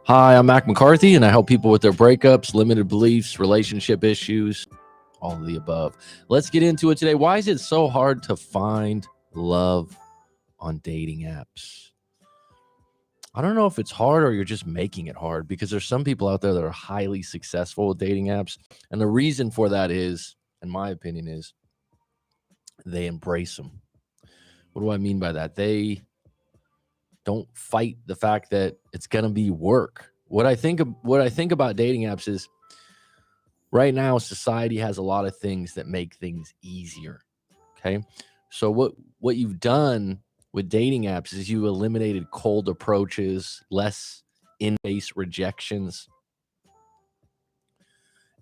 Hi, I'm Mac McCarthy, and I help people with their breakups, limited beliefs, relationship issues, all of the above. Let's get into it today. Why is it so hard to find love on dating apps? I don't know if it's hard or you're just making it hard, because there's some people out there that are highly successful with dating apps. And the reason for that is, in my opinion, is they embrace them. What do I mean by that? They don't fight the fact that it's going to be work. What I think about dating apps is, right now society has a lot of things that make things easier. Okay, so what you've done with dating apps is you eliminated cold approaches, less in-face rejections,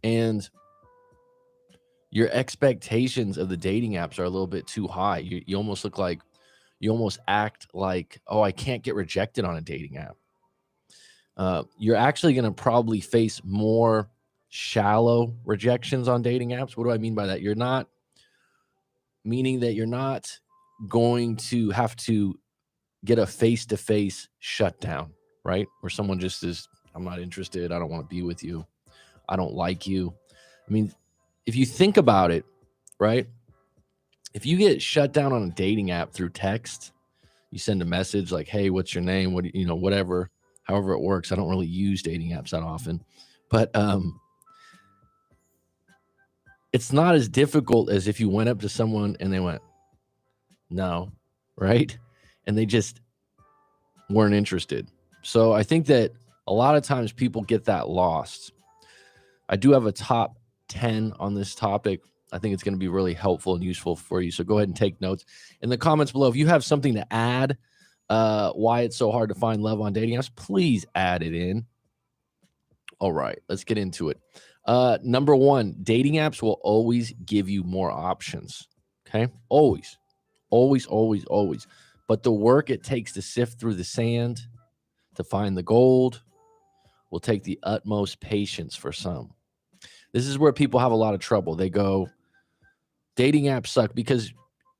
and your expectations of the dating apps are a little bit too high. You almost look like, you almost act like, oh, I can't get rejected on a dating app. You're actually going to probably face more shallow rejections on dating apps. What do I mean by that? You're not, meaning that you're not going to have to get a face-to-face shutdown, right? Where someone just is, I'm not interested, I don't want to be with you, I don't like you. I mean, if you think about it, right? If you get shut down on a dating app through text, you send a message like, hey, what's your name? What, whatever, however it works. I don't really use dating apps that often, but it's not as difficult as if you went up to someone and they went, no, right? And they just weren't interested. So I think that a lot of times people get that lost. I do have a top 10 on this topic. I think it's going to be really helpful and useful for you. So go ahead and take notes in the comments below. If you have something to add, why it's so hard to find love on dating apps, please add it in. All right, let's get into it. Number one, dating apps will always give you more options. Okay, always, always, always, always. But the work it takes to sift through the sand to find the gold will take the utmost patience for some. This is where people have a lot of trouble. They go, dating apps suck, because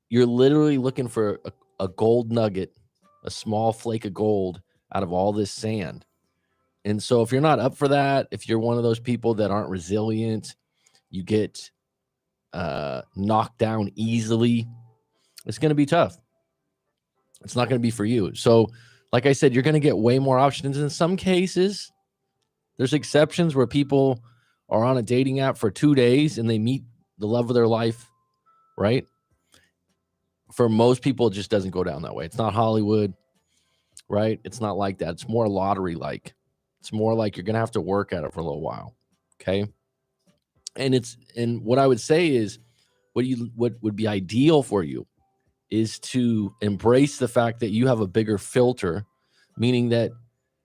you're literally looking for a gold nugget, a small flake of gold out of all this sand. And so if you're not up for that, if you're one of those people that aren't resilient, you get knocked down easily, it's going to be tough. It's not going to be for you. So, like I said, you're going to get way more options. In some cases, there's exceptions where people are on a dating app for 2 days and they meet the love of their life, right? For most people, it just doesn't go down that way. It's not Hollywood, right? It's not like that. It's more lottery-like. It's more like you're going to have to work at it for a little while, okay? And what I would say is, what would be ideal for you is to embrace the fact that you have a bigger filter, meaning that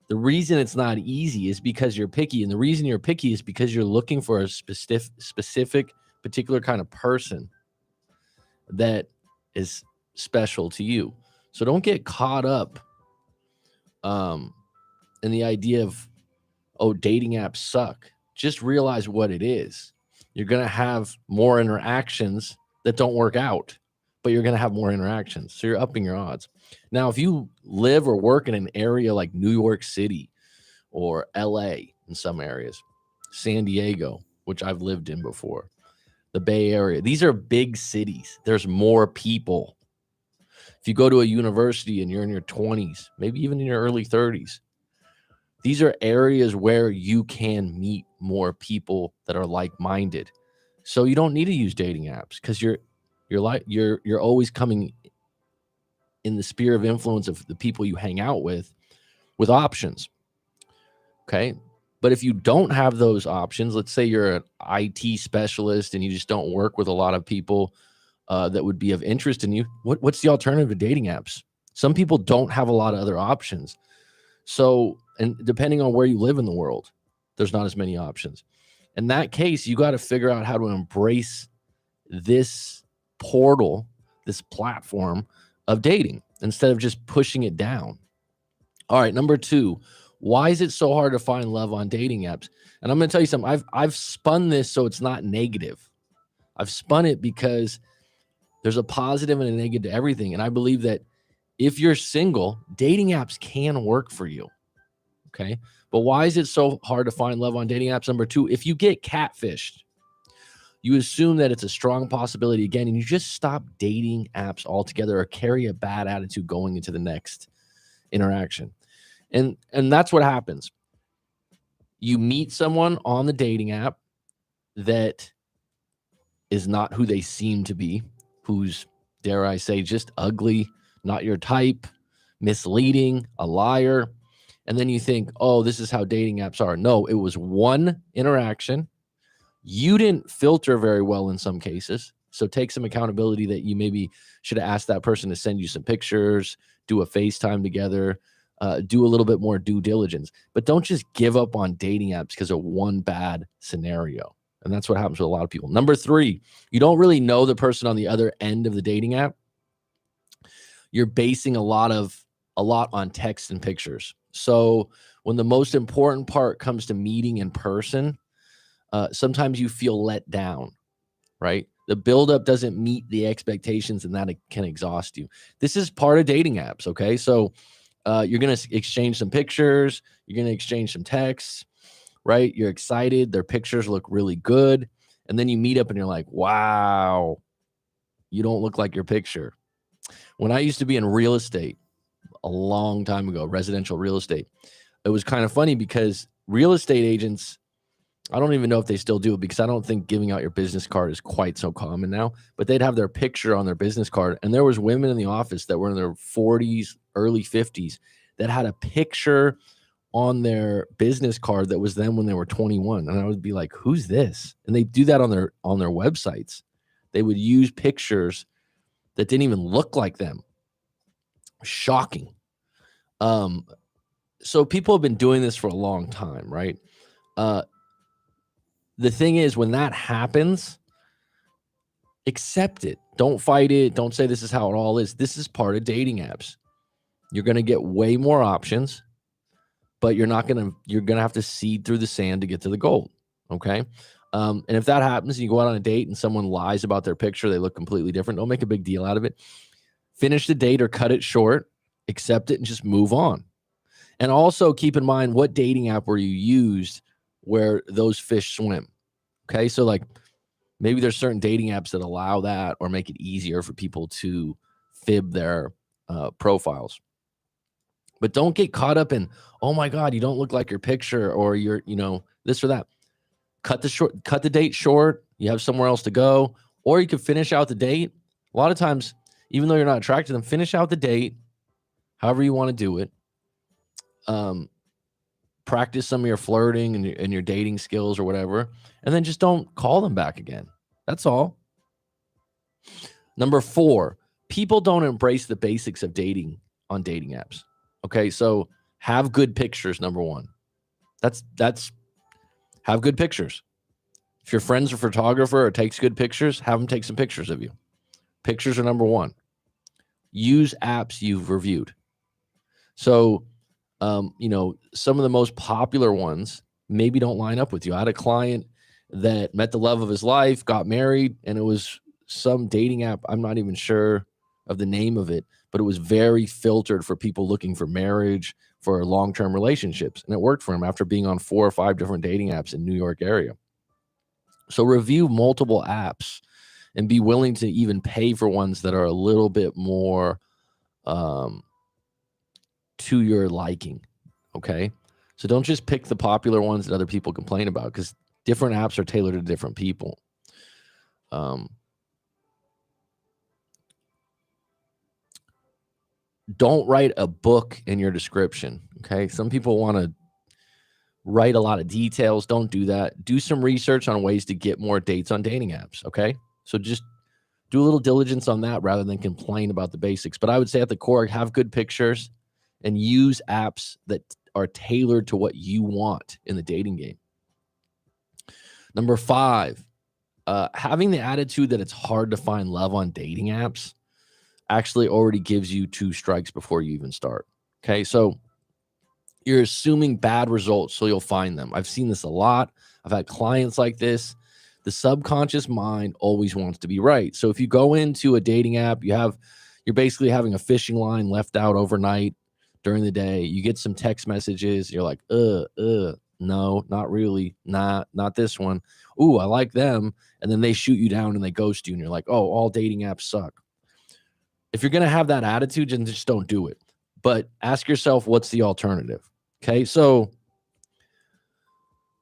the reason it's not easy is because you're picky. And the reason you're picky is because you're looking for a specific, particular kind of person that is special to you. So don't get caught up in the idea of, oh, dating apps suck. Just realize what it is. You're going to have more interactions that don't work out, but you're going to have more interactions. So you're upping your odds. Now, if you live or work in an area like New York City or LA in some areas, San Diego, which I've lived in before, the Bay Area, these are big cities. There's more people. If you go to a university and you're in your 20s, maybe even in your early 30s, these are areas where you can meet more people that are like-minded. So you don't need to use dating apps, because you're always coming in the sphere of influence of the people you hang out with options. Okay. But if you don't have those options, let's say you're an IT specialist and you just don't work with a lot of people that would be of interest in you, what's the alternative to dating apps? Some people don't have a lot of other options. So, and depending on where you live in the world, there's not as many options. In that case, you got to figure out how to embrace this portal, this platform of dating, instead of just pushing it down. All right, number two, why is it so hard to find love on dating apps? And I'm going to tell you something. I've spun this so it's not negative. I've spun it because there's a positive and a negative to everything. And I believe that if you're single, dating apps can work for you. Okay. But why is it so hard to find love on dating apps? Number two, if you get catfished, you assume that it's a strong possibility again, and you just stop dating apps altogether or carry a bad attitude going into the next interaction. And that's what happens. You meet someone on the dating app that is not who they seem to be, who's, dare I say, just ugly, not your type, misleading, a liar. And then you think, oh, this is how dating apps are. No, it was one interaction. You didn't filter very well in some cases. So take some accountability that you maybe should have asked that person to send you some pictures, do a FaceTime together, do a little bit more due diligence. But don't just give up on dating apps because of one bad scenario. And that's what happens with a lot of people. Number three, you don't really know the person on the other end of the dating app. You're basing a lot on text and pictures. So when the most important part comes to meeting in person, sometimes you feel let down, right? The buildup doesn't meet the expectations, and that can exhaust you. This is part of dating apps, okay? So you're going to exchange some pictures. You're going to exchange some texts, right? You're excited. Their pictures look really good. And then you meet up and you're like, wow, you don't look like your picture. When I used to be in real estate a long time ago, residential real estate, it was kind of funny because real estate agents, I don't even know if they still do it because I don't think giving out your business card is quite so common now, but they'd have their picture on their business card. And there was women in the office that were in their 40s, early 50s that had a picture on their business card that was them when they were 21. And I would be like, who's this? And they do that on their websites. They would use pictures that didn't even look like them. Shocking. So people have been doing this for a long time, right? The thing is, when that happens, accept it. Don't fight it. Don't say this is how it all is. This is part of dating apps. You're going to get way more options, but you're going to have to seed through the sand to get to the gold. Okay. And if that happens and you go out on a date and someone lies about their picture, they look completely different, don't make a big deal out of it. Finish the date or cut it short, accept it, and just move on. And also keep in mind, what dating app were you used where those fish swim? Okay. So like maybe there's certain dating apps that allow that or make it easier for people to fib their profiles. But don't get caught up in, oh my God, you don't look like your picture, or you're, this or that. Cut the date short. You have somewhere else to go, or you could finish out the date. A lot of times, even though you're not attracted to them, finish out the date, however you want to do it. Practice some of your flirting and your dating skills or whatever, and then just don't call them back again. That's all. Number 4, people don't embrace the basics of dating on dating apps. Okay, so have good pictures, number 1. That's have good pictures. If your friend's a photographer or takes good pictures, have them take some pictures of you. Pictures are number 1. Use apps you've reviewed. So, some of the most popular ones maybe don't line up with you. I had a client that met the love of his life, got married, and it was some dating app. I'm not even sure of the name of it, but it was very filtered for people looking for marriage, for long-term relationships. And it worked for him after being on 4 or 5 different dating apps in New York area. So review multiple apps and be willing to even pay for ones that are a little bit more to your liking. Okay. So don't just pick the popular ones that other people complain about, because different apps are tailored to different people. Don't write a book in your description. Okay. Some people want to write a lot of details. Don't do that. Do some research on ways to get more dates on dating apps. Okay. So just do a little diligence on that rather than complain about the basics. But I would say at the core, have good pictures and use apps that are tailored to what you want in the dating game. Number 5, having the attitude that it's hard to find love on dating apps actually already gives you 2 strikes before you even start. Okay. So you're assuming bad results, so you'll find them. I've seen this a lot. I've had clients like this. The subconscious mind always wants to be right. So if you go into a dating app, you're basically having a fishing line left out overnight during the day. You get some text messages. You're like, no, not really. Nah, not this one. Ooh, I like them. And then they shoot you down and they ghost you. And you're like, oh, all dating apps suck. If you're going to have that attitude, then just don't do it. But ask yourself, what's the alternative? Okay. So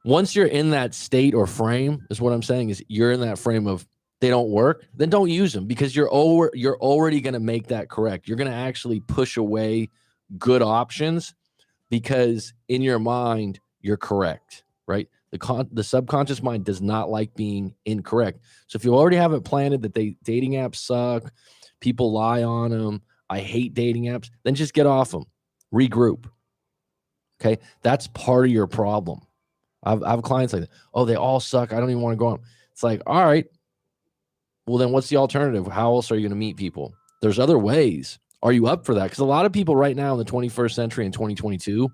once you're in that state or frame, is what I'm saying, is you're in that frame of they don't work, then don't use them, because you're already going to make that correct. You're going to actually push away good options because in your mind, you're correct, right? The subconscious mind does not like being incorrect. So if you already have it planted that dating apps suck, people lie on them, I hate dating apps, then just get off them, regroup. Okay. That's part of your problem. I have clients like that. Oh, they all suck. I don't even want to go on. It's like, all right, well, then what's the alternative? How else are you going to meet people? There's other ways. Are you up for that? Because a lot of people right now in the 21st century in 2022,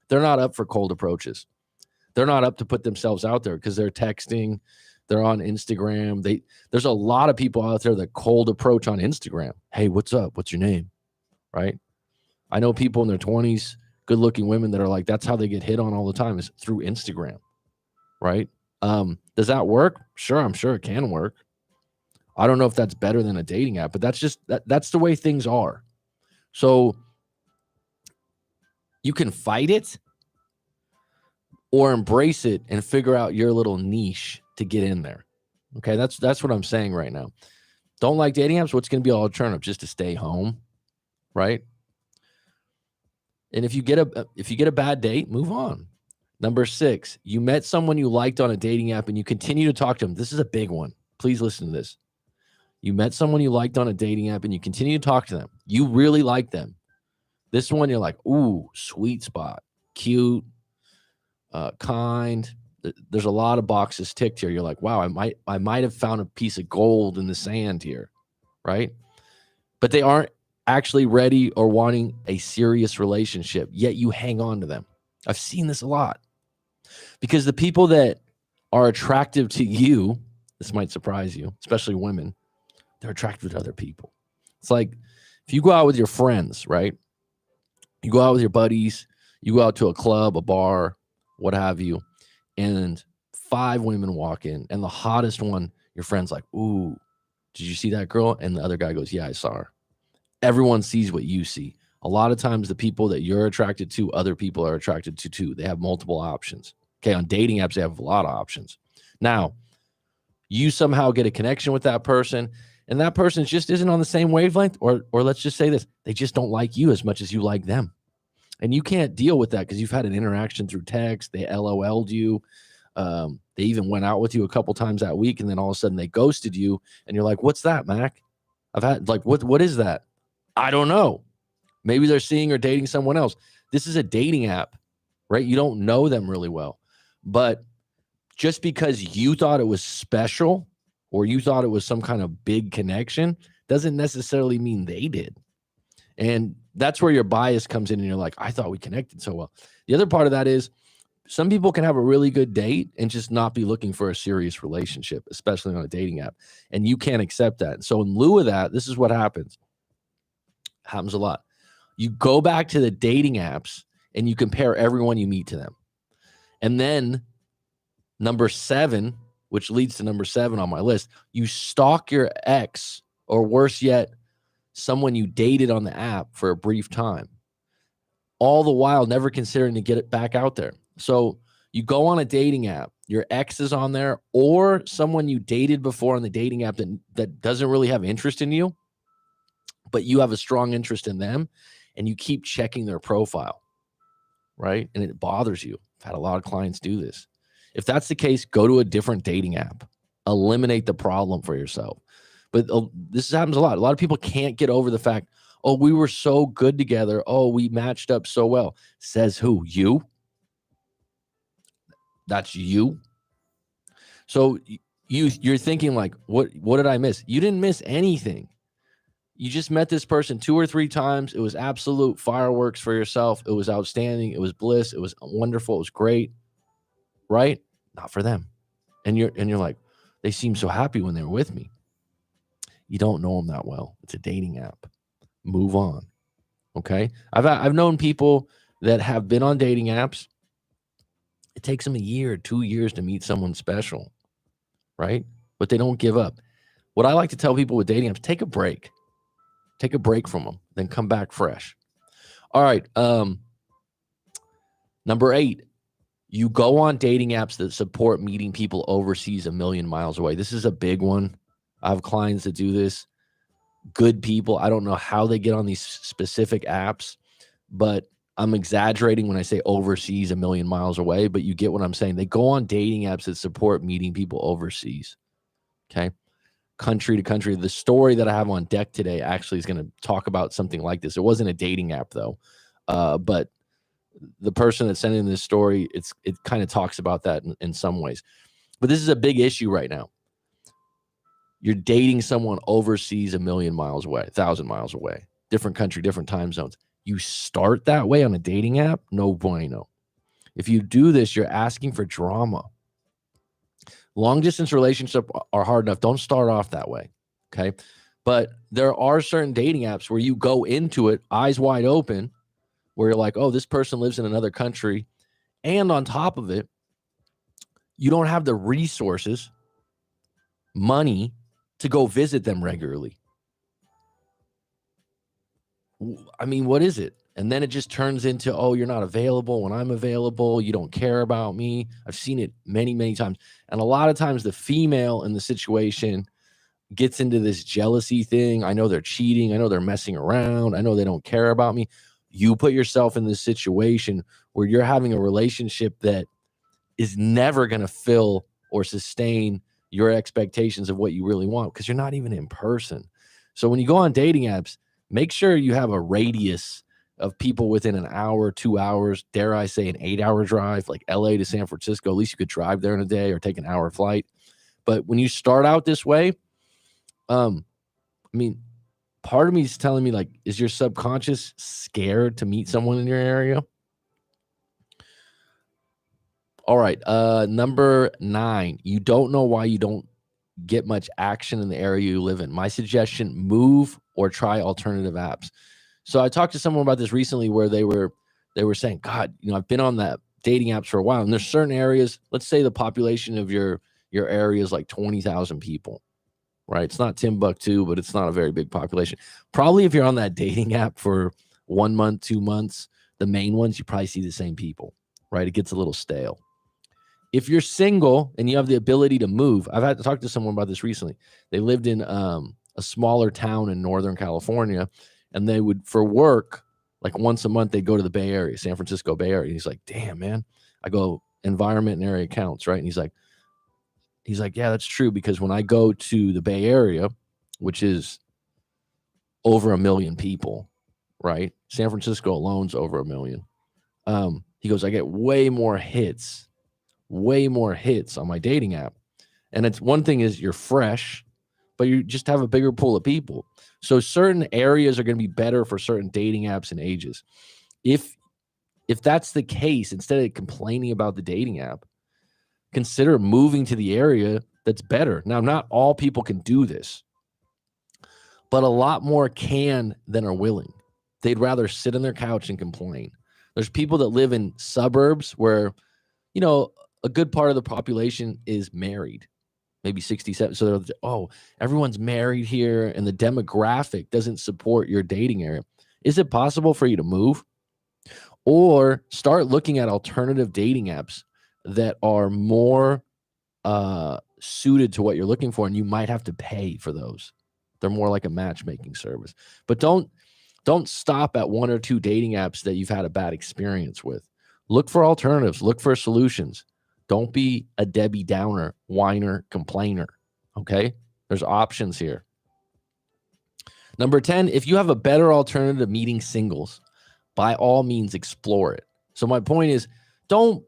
they're not up for cold approaches. They're not up to put themselves out there because they're texting, they're on Instagram. There's a lot of people out there that cold approach on Instagram. Hey, what's up? What's your name? Right? I know people in their 20s, good-looking women that are like, that's how they get hit on all the time, is through Instagram. Right? Does that work? Sure, I'm sure it can work. I don't know if that's better than a dating app, but that's the way things are. So you can fight it or embrace it and figure out your little niche to get in there. Okay, that's what I'm saying right now. Don't like dating apps? What's going to be an alternative? Just to stay home, right? And if you get a bad date, move on. Number 6, you met someone you liked on a dating app and you continue to talk to them. This is a big one. Please listen to this. You met someone you liked on a dating app and you continue to talk to them. You really like them. This one, you're like, ooh, sweet spot, cute, kind. There's a lot of boxes ticked here. You're like, wow, I might have found a piece of gold in the sand here, right? But they aren't actually ready or wanting a serious relationship, yet you hang on to them. I've seen this a lot because the people that are attractive to you, this might surprise you, especially women, they're attracted to other people. It's like if you go out with your friends, right? You go out with your buddies, you go out to a club, a bar, what have you, and 5 women walk in, and the hottest one, your friend's like, ooh, did you see that girl? And the other guy goes, yeah, I saw her. Everyone sees what you see. A lot of times the people that you're attracted to, other people are attracted to too. They have multiple options. Okay, on dating apps, they have a lot of options. Now, you somehow get a connection with that person, and that person just isn't on the same wavelength, or let's just say this, they just don't like you as much as you like them. And you can't deal with that because you've had an interaction through text. They LOL'd you. They even went out with you a couple times that week, and then all of a sudden they ghosted you, and you're like, what's that, Mac? I've had, like, what is that? I don't know. Maybe they're seeing or dating someone else. This is a dating app, right? You don't know them really well. But just because you thought it was special or you thought it was some kind of big connection doesn't necessarily mean they did. And that's where your bias comes in, and you're like, I thought we connected so well. The other part of that is some people can have a really good date and just not be looking for a serious relationship, especially on a dating app. And you can't accept that. And so in lieu of that, this is what happens. Happens a lot. You go back to the dating apps and you compare everyone you meet to them. And then number 7, which leads to number 7 on my list, you stalk your ex, or worse yet, someone you dated on the app for a brief time, all the while never considering to get it back out there. So you go on a dating app, your ex is on there, or someone you dated before on the dating app that doesn't really have interest in you, but you have a strong interest in them, and you keep checking their profile, right? And it bothers you. I've had a lot of clients do this. If that's the case, go to a different dating app. Eliminate the problem for yourself. But this happens a lot. A lot of people can't get over the fact, oh, we were so good together. Oh, we matched up so well. Says who? You? That's you? So you're thinking like, what did I miss? You didn't miss anything. You just met this person 2 or 3 times. It was absolute fireworks for yourself. It was outstanding. It was bliss. It was wonderful. It was great. Right? Not for them. And you're like, they seem so happy when they were with me. You don't know them that well. It's a dating app. Move on. Okay. I've known people that have been on dating apps. It takes them a year, 2 years to meet someone special, right? But they don't give up. What I like to tell people with dating apps, take a break. Take a break from them, then come back fresh. All right. Number 8, you go on dating apps that support meeting people overseas a million miles away. This is a big one. I have clients that do this. Good people. I don't know how they get on these specific apps, but I'm exaggerating when I say overseas a million miles away, but you get what I'm saying. They go on dating apps that support meeting people overseas. Okay. Country to country. The story that I have on deck today actually is going to talk about something like this. It wasn't a dating app though. But the person that sent in this story, it kind of talks about that in some ways. But this is a big issue right now. You're dating someone overseas a million miles away, 1,000 miles away, different country, different time zones. You start that way on a dating app, no bueno. If you do this, you're asking for drama. Long distance relationships are hard enough. Don't start off that way. Okay. But there are certain dating apps where you go into it eyes wide open, where you're like, oh, this person lives in another country. And on top of it, you don't have the resources, money to go visit them regularly. I mean, what is it? And then it just turns into, oh, you're not available when I'm available. You don't care about me. I've seen it many, many times. And a lot of times the female in the situation gets into this jealousy thing. I know they're cheating. I know they're messing around. I know they don't care about me. You put yourself in this situation where you're having a relationship that is never going to fill or sustain your expectations of what you really want because you're not even in person. So when you go on dating apps, make sure you have a radius of people within an hour, 2 hours, dare I say an 8-hour drive, like LA to San Francisco. At least you could drive there in a day or take an hour flight. But when you start out this way, I mean, part of me is telling me, like, is your subconscious scared to meet someone in your area? All right. Number 9, you don't know why you don't get much action in the area you live in. My suggestion, move or try alternative apps. So I talked to someone about this recently where they were saying, God, I've been on that dating apps for a while. And there's certain areas, let's say the population of your area is like 20,000 people, right? It's not Timbuktu, but it's not a very big population. Probably if you're on that dating app for 1 month, 2 months, the main ones, you probably see the same people, right? It gets a little stale. If you're single and you have the ability to move, I've had to talk to someone about this recently. They lived in a smaller town in Northern California, and they would, for work, like once a month, they'd go to the Bay Area, San Francisco Bay Area. And he's like, damn, man. I go, environment and area counts, right? And he's like, yeah, that's true. Because when I go to the Bay Area, which is over 1 million people, right? San Francisco alone's over 1 million. He goes, I get way more hits on my dating app. And it's one thing is you're fresh, but you just have a bigger pool of people. So certain areas are going to be better for certain dating apps and ages. If that's the case, instead of complaining about the dating app, consider moving to the area that's better. Now, not all people can do this, but a lot more can than are willing. They'd rather sit on their couch and complain. There's people that live in suburbs where, a good part of the population is married, maybe 67. So they're, oh, everyone's married here and the demographic doesn't support your dating area. Is it possible for you to move or start looking at alternative dating apps that are more suited to what you're looking for? And you might have to pay for those. They're more like a matchmaking service. But don't stop at 1 or 2 dating apps that you've had a bad experience with. Look for alternatives. Look for solutions. Don't be a Debbie Downer, whiner, complainer. Okay? There's options here. Number 10, if you have a better alternative to meeting singles, by all means explore it. So my point is, don't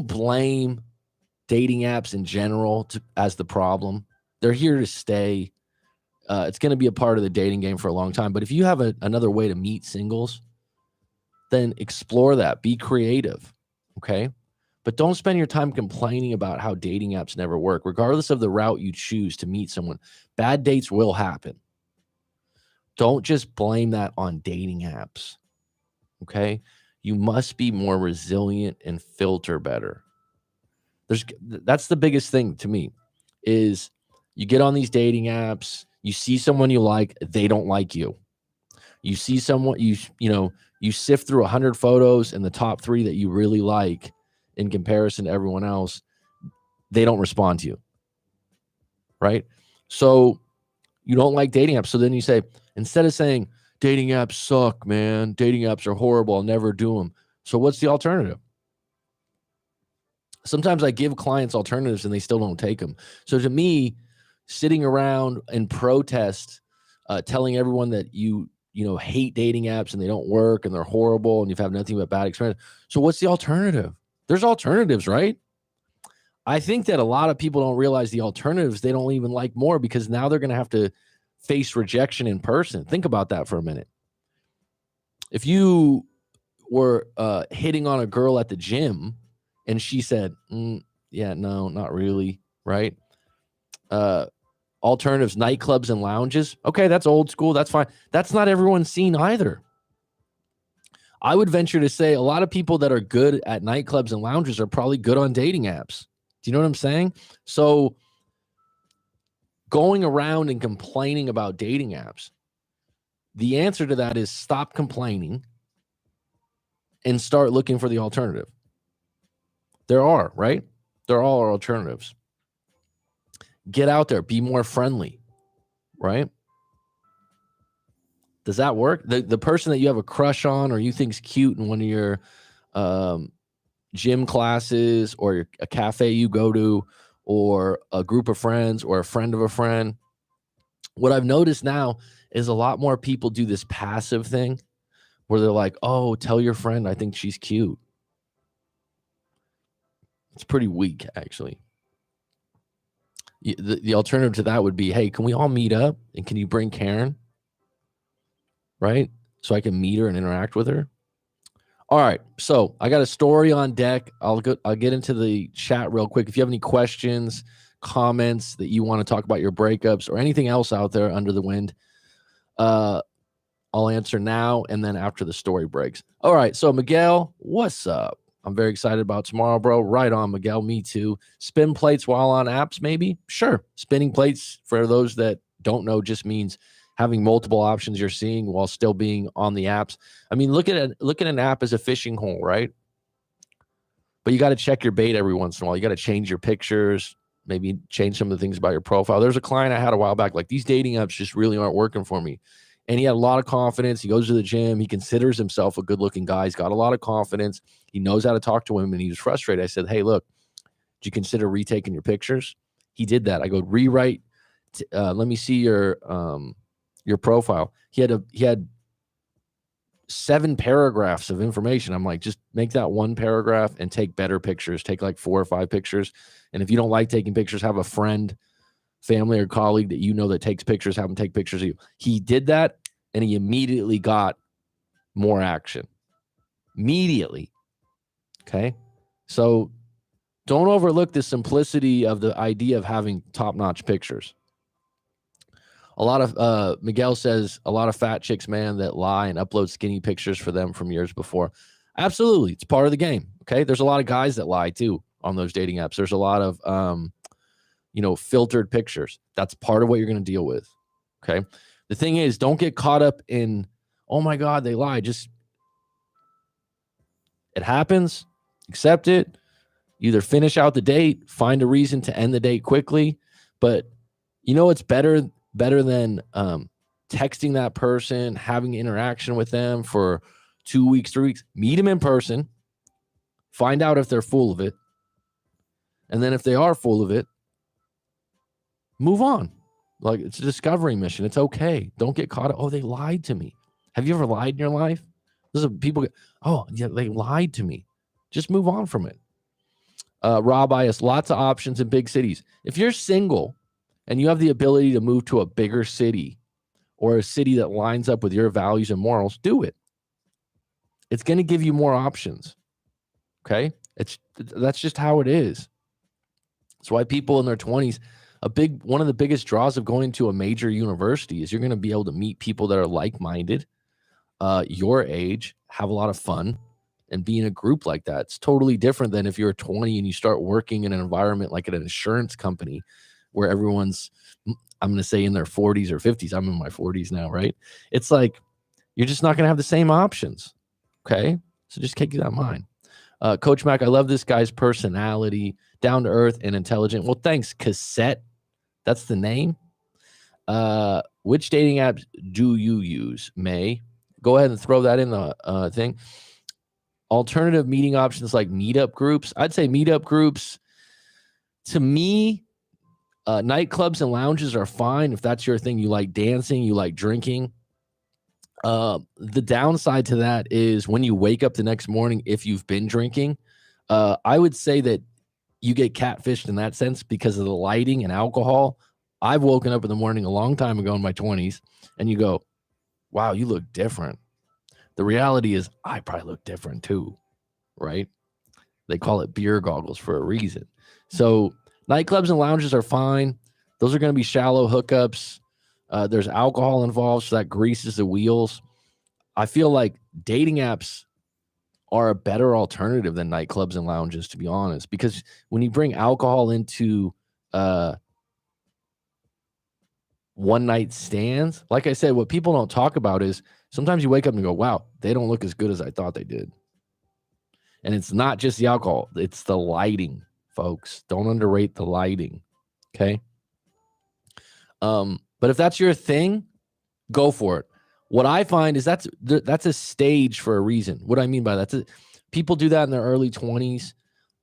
blame dating apps in general as the problem. They're here to stay. It's going to be a part of the dating game for a long time. But if you have another way to meet singles, then explore that. Be creative. Okay? But don't spend your time complaining about how dating apps never work. Regardless of the route you choose to meet someone, bad dates will happen. Don't just blame that on dating apps. Okay? You must be more resilient and filter better. That's the biggest thing to me is you get on these dating apps, you see someone you like, they don't like you. You see someone you sift through 100 photos and the top 3 that you really like in comparison to everyone else, they don't respond to you. Right? So you don't like dating apps. So then you say, instead of saying dating apps suck, man, dating apps are horrible, I'll never do them. So what's the alternative? Sometimes I give clients alternatives and they still don't take them. So to me, sitting around and protest, telling everyone that you hate dating apps and they don't work and they're horrible and you've had nothing but bad experience. So what's the alternative? There's alternatives, right? I think that a lot of people don't realize the alternatives they don't even like more because now they're going to have to face rejection in person. Think about that for a minute. If you were hitting on a girl at the gym and she said, yeah, no, not really, right? Alternatives, nightclubs and lounges. Okay, that's old school. That's fine. That's not everyone's scene either. I would venture to say a lot of people that are good at nightclubs and lounges are probably good on dating apps. Do you know what I'm saying? So going around and complaining about dating apps, the answer to that is stop complaining and start looking for the alternative. There are, right? There are alternatives. Get out there, be more friendly, right? Does that work? The person that you have a crush on or you think's cute in one of your gym classes or a cafe you go to or a group of friends or a friend of a friend. What I've noticed now is a lot more people do this passive thing where they're like, oh, tell your friend I think she's cute. It's pretty weak, actually. The alternative to that would be, hey, can we all meet up and can you bring Karen? Right? So I can meet her and interact with her. All right. So I got a story on deck. I'll get into the chat real quick. If you have any questions, comments that you want to talk about your breakups or anything else out there under the wind, I'll answer now and then after the story breaks. All right. So Miguel, what's up? I'm very excited about tomorrow, bro. Right on, Miguel. Me too. Spin plates while on apps, maybe? Sure. Spinning plates, for those that don't know, just means having multiple options you're seeing while still being on the apps. I mean, look at an app as a fishing hole, right? But you got to check your bait every once in a while. You got to change your pictures, maybe change some of the things about your profile. There's a client I had a while back, like these dating apps just really aren't working for me. And he had a lot of confidence. He goes to the gym. He considers himself a good-looking guy. He's got a lot of confidence. He knows how to talk to women. He was frustrated. I said, hey, look, did you consider retaking your pictures? He did that. I go, rewrite. Let me see your profile. He had 7 paragraphs of information. I'm like, just make that one paragraph and take better pictures. Take like 4 or 5 pictures. And if you don't like taking pictures, have a friend, family, or colleague that you know that takes pictures, have them take pictures of you. He did that, and he immediately got more action. Immediately. Okay? So don't overlook the simplicity of the idea of having top-notch pictures. A lot of Miguel says a lot of fat chicks, man, that lie and upload skinny pictures for them from years before. Absolutely. It's part of the game. Okay. There's a lot of guys that lie too on those dating apps. There's a lot of, filtered pictures. That's part of what you're going to deal with. Okay. The thing is, don't get caught up in, oh my God, they lied. It happens. Accept it. Either finish out the date, find a reason to end the date quickly. But it's better than texting that person, having interaction with them for 2 weeks, 3 weeks. Meet them in person. Find out if they're full of it. And then if they are full of it, move on. Like, it's a discovery mission. It's okay. Don't get caught up. Oh, they lied to me. Have you ever lied in your life? People go, oh, yeah, they lied to me. Just move on from it. Rob Ias, lots of options in big cities. If you're single and you have the ability to move to a bigger city or a city that lines up with your values and morals, do it. It's going to give you more options. Okay? That's just how it is. That's why people in their 20s One of the biggest draws of going to a major university is you're going to be able to meet people that are like-minded, your age, have a lot of fun, and be in a group like that. It's totally different than if you're 20 and you start working in an environment like at an insurance company where everyone's, I'm going to say, in their 40s or 50s. I'm in my 40s now, right? It's like you're just not going to have the same options. Okay, so just keep that in mind. Coach Mac, I love this guy's personality, down to earth and intelligent. Well, thanks, Cassette. That's the name. Which dating apps do you use, May? Go ahead and throw that in the thing. Alternative meeting options like meetup groups. I'd say meetup groups, to me, nightclubs and lounges are fine if that's your thing. You like dancing, you like drinking. The downside to that is when you wake up the next morning, if you've been drinking, I would say that you get catfished in that sense because of the lighting and alcohol. I've woken up in the morning a long time ago in my 20s, and you go, wow, you look different. The reality is I probably look different too, right? They call it beer goggles for a reason. So nightclubs and lounges are fine. Those are going to be shallow hookups. There's alcohol involved, so that greases the wheels. I feel like dating apps are a better alternative than nightclubs and lounges, to be honest, because when you bring alcohol into one night stands, like I said, what people don't talk about is sometimes you wake up and go, wow, they don't look as good as I thought they did. And it's not just the alcohol, it's the lighting, folks. Don't underrate the lighting. Okay. But if that's your thing, go for it. What I find is that's a stage for a reason. What I mean by that, people do that in their early 20s,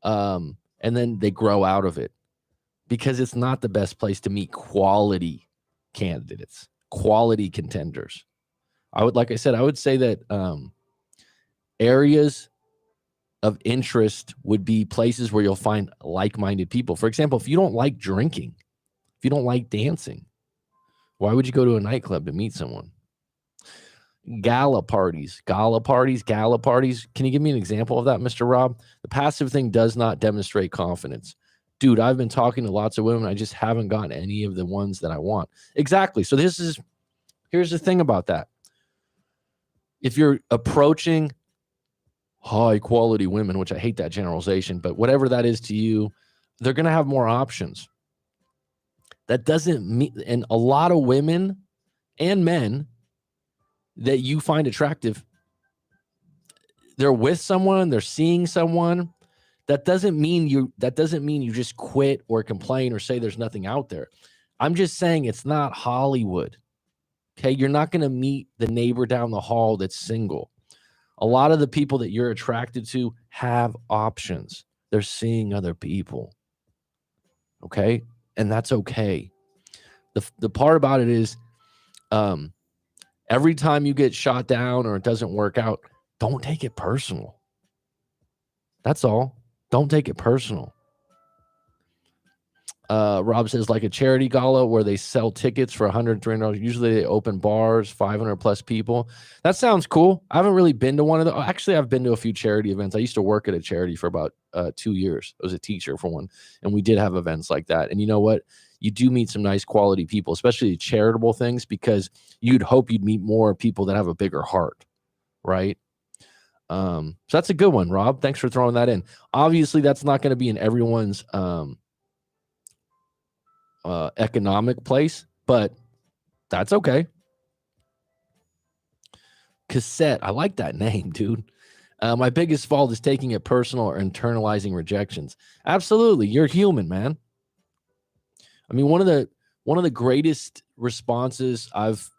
and then they grow out of it because it's not the best place to meet quality candidates, quality contenders. Like I said, I would say that areas of interest would be places where you'll find like-minded people. For example, if you don't like drinking, if you don't like dancing, why would you go to a nightclub to meet someone? Gala parties. Can you give me an example of that, Mr. Rob? The passive thing does not demonstrate confidence. Dude, I've been talking to lots of women. I just haven't gotten any of the ones that I want. Exactly. So here's the thing about that. If you're approaching high quality women, which I hate that generalization, but whatever that is to you, they're going to have more options. That doesn't mean, and a lot of women and men that you find attractive, they're with someone, they're seeing someone. That doesn't mean you just quit or complain or say there's nothing out there. I'm just saying it's not Hollywood. Okay, you're not going to meet the neighbor down the hall that's single. A lot of the people that you're attracted to have options. They're seeing other people. Okay, and that's okay. The part about it is, every time you get shot down or it doesn't work out, don't take it personal. That's all. Don't take it personal. Rob says, like a charity gala where they sell tickets for $100, $300. Usually they open bars, 500 plus people. That sounds cool. I haven't really been to one of those. Actually, I've been to a few charity events. I used to work at a charity for about 2 years. I was a teacher for one, and we did have events like that. And you know what? You do meet some nice quality people, especially charitable things, because you'd hope you'd meet more people that have a bigger heart, right? So that's a good one, Rob. Thanks for throwing that in. Obviously, that's not going to be in everyone's economic place, but that's okay. Cassette. I like that name, dude. My biggest fault is taking it personal or internalizing rejections. Absolutely. You're human, man. I mean, one of the greatest responses I've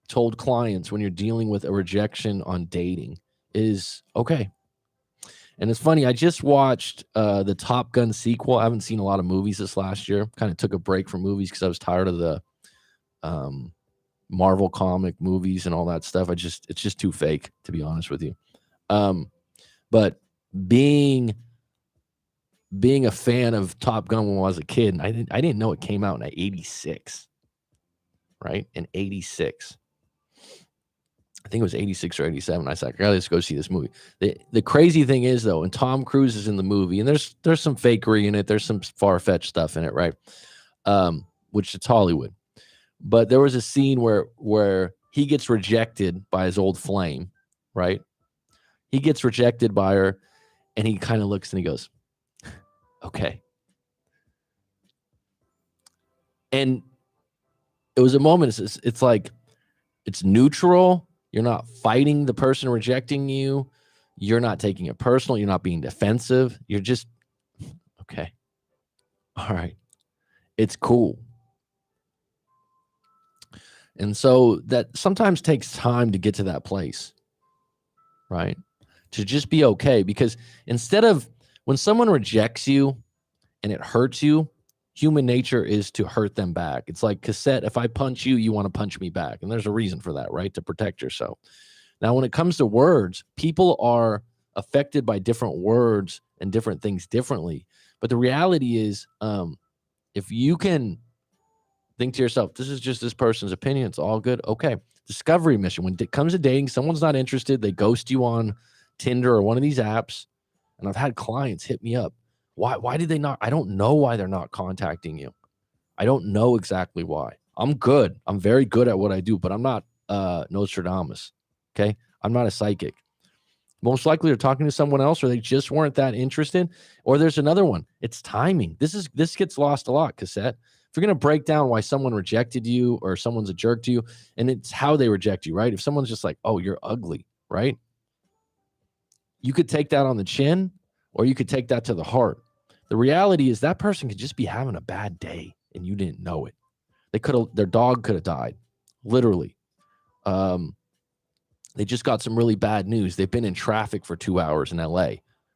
told clients when you're dealing with a rejection on dating is okay. And it's funny, I just watched the Top Gun sequel. I haven't seen a lot of movies this last year. Kind of took a break from movies because I was tired of the Marvel comic movies and all that stuff. It's just too fake, to be honest with you. But being a fan of Top Gun when I was a kid, I didn't know it came out in 86, right? In 86. I think it was 86 or 87. I said, let's go see this movie. The crazy thing is, though, and Tom Cruise is in the movie, and there's some fakery in it. There's some far-fetched stuff in it, right? which it's Hollywood. But there was a scene where he gets rejected by his old flame, right? He gets rejected by her, and he kind of looks and he goes, okay. And it was a moment. It's like, it's neutral. You're not fighting the person rejecting you. You're not taking it personal. You're not being defensive. You're just, okay. All right. It's cool. And so that sometimes takes time to get to that place, right? To just be okay. Because instead of, when someone rejects you and it hurts you, human nature is to hurt them back. It's like cassette. If I punch you, you want to punch me back. And there's a reason for that, right? To protect yourself. Now, when it comes to words, people are affected by different words and different things differently. But the reality is, if you can think to yourself, this is just this person's opinion, it's all good. Okay. Discovery mission. When it comes to dating, someone's not interested, they ghost you on Tinder or one of these apps. And I've had clients hit me up. Why did they not? I don't know why they're not contacting you. I don't know exactly why. I'm good. I'm very good at what I do, but I'm not Nostradamus. Okay. I'm not a psychic. Most likely they're talking to someone else, or they just weren't that interested. Or there's another one. It's timing. This gets lost a lot, cassette. If you're going to break down why someone rejected you or someone's a jerk to you, and it's how they reject you, right? If someone's just like, oh, you're ugly, right? You could take that on the chin, or you could take that to the heart. The reality is that person could just be having a bad day and you didn't know it. Their dog could have died, literally. They just got some really bad news. They've been in traffic for 2 hours in LA,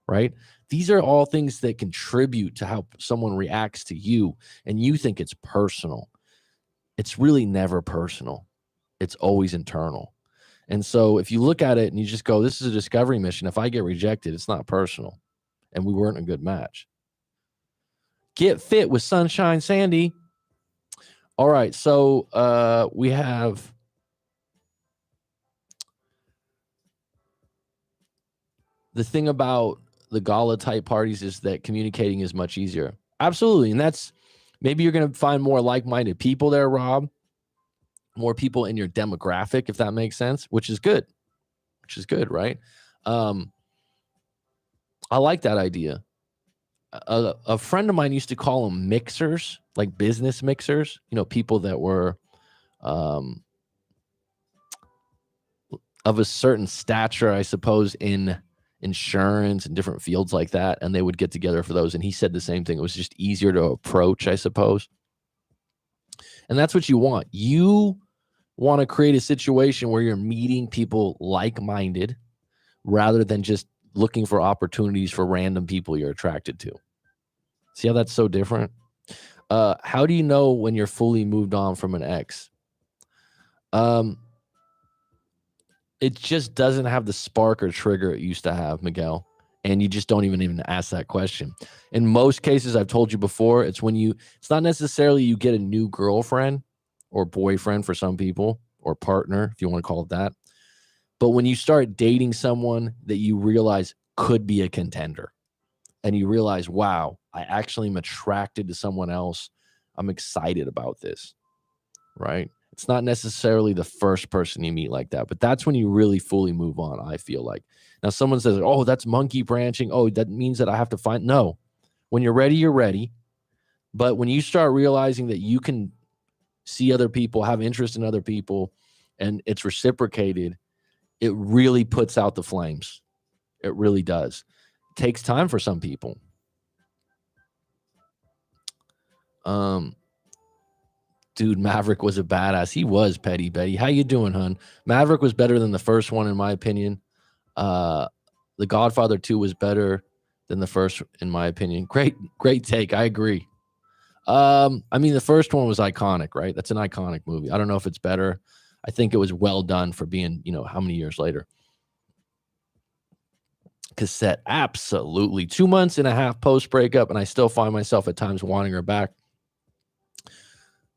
right? These are all things that contribute to how someone reacts to you, and you think it's personal. It's really never personal. It's always internal. And so if you look at it and you just go, this is a discovery mission. If I get rejected, it's not personal, and we weren't a good match. Get fit with Sunshine Sandy. All right, so we have the thing about the gala type parties is that communicating is much easier. Absolutely. And that's, maybe you're going to find more like-minded people there, Rob, more people in your demographic, if that makes sense, which is good, right? I like that idea. A friend of mine used to call them mixers, like business mixers, people that were of a certain stature, I suppose, in insurance and different fields like that, and they would get together for those. And he said the same thing. It was just easier to approach, I suppose. And that's what you want. You want to create a situation where you're meeting people like-minded rather than just looking for opportunities for random people you're attracted to. See how that's so different? How do you know when you're fully moved on from an ex? It just doesn't have the spark or trigger it used to have, Miguel. And you just don't even ask that question. In most cases, I've told you before, it's not necessarily you get a new girlfriend or boyfriend for some people, or partner, if you want to call it that. But when you start dating someone that you realize could be a contender, and you realize, wow, I actually am attracted to someone else. I'm excited about this, right? It's not necessarily the first person you meet like that, but that's when you really fully move on, I feel like. Now, someone says, oh, that's monkey branching. Oh, that means that I have to find. No. When you're ready, you're ready. But when you start realizing that you can see other people, have interest in other people, and it's reciprocated, it really puts out the flames. It really does. It takes time for some people. Dude, Maverick was a badass. He was, Petty Betty. How you doing, hun? Maverick was better than the first one, in my opinion. The Godfather 2 was better than the first, in my opinion. Great take. I agree. I mean, the first one was iconic, right? That's an iconic movie. I don't know if it's better. I think it was well done for being, how many years later. Cassette, absolutely. 2 months and a half post breakup, and I still find myself at times wanting her back.